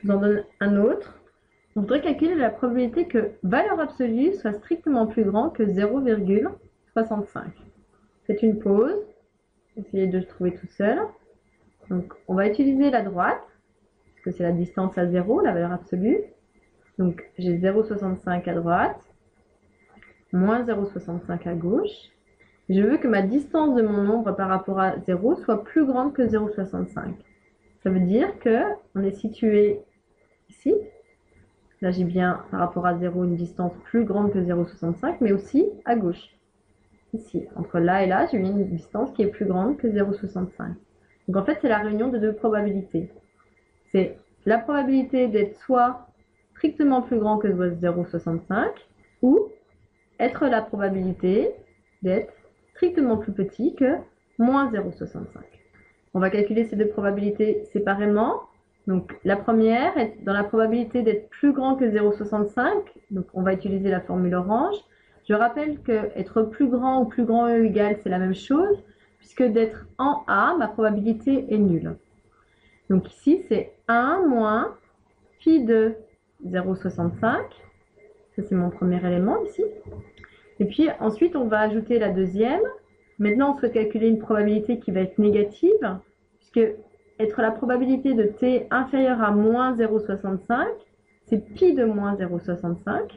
Je vous en donne un autre. On voudrait calculer la probabilité que valeur absolue soit strictement plus grand que 0,65. Faites une pause. Essayez de le trouver tout seul. Donc, on va utiliser la droite, parce que c'est la distance à 0, la valeur absolue. Donc, j'ai 0,65 à droite, moins 0,65 à gauche. Je veux que ma distance de mon nombre par rapport à 0 soit plus grande que 0,65. Ça veut dire qu'on est situé ici. Là, j'ai bien par rapport à 0 une distance plus grande que 0,65, mais aussi à gauche. Ici, entre là et là, j'ai bien une distance qui est plus grande que 0,65. Donc en fait, c'est la réunion de deux probabilités. C'est la probabilité d'être soit strictement plus grand que 0,65 ou être la probabilité d'être strictement plus petit que moins 0,65. On va calculer ces deux probabilités séparément. Donc la première est dans la probabilité d'être plus grand que 0,65. Donc on va utiliser la formule orange. Je rappelle que être plus grand ou plus grand E égal, c'est la même chose, puisque d'être en A, ma probabilité est nulle. Donc ici, c'est 1 moins pi de 0,65. Ça, c'est mon premier élément ici. Et puis ensuite, on va ajouter la deuxième. Maintenant, on souhaite calculer une probabilité qui va être négative, puisque être la probabilité de t inférieure à moins 0,65, c'est pi de moins 0,65.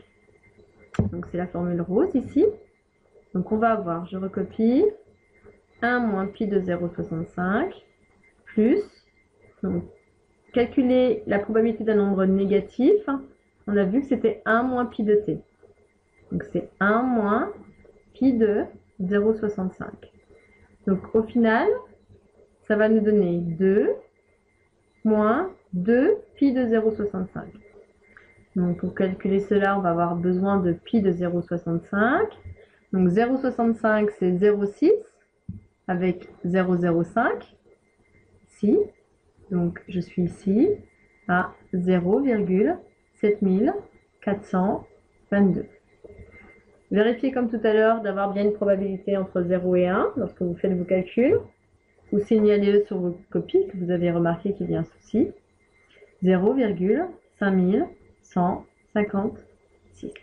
Donc c'est la formule rose ici. Donc on va avoir, je recopie, 1 moins pi de 0,65 plus, donc calculer la probabilité d'un nombre négatif, on a vu que c'était 1 moins pi de t. Donc c'est 1 moins pi de 0,65. Donc au final, ça va nous donner 2 moins 2 pi de 0,65. Donc pour calculer cela, on va avoir besoin de pi de 0,65. Donc 0,65 c'est 0,6 avec 0,05 ici. Donc je suis ici à 0,7422. Vérifiez comme tout à l'heure d'avoir bien une probabilité entre 0 et 1 lorsque vous faites vos calculs, ou signalez-le sur vos copies que vous avez remarqué qu'il y a un souci. 0,5156.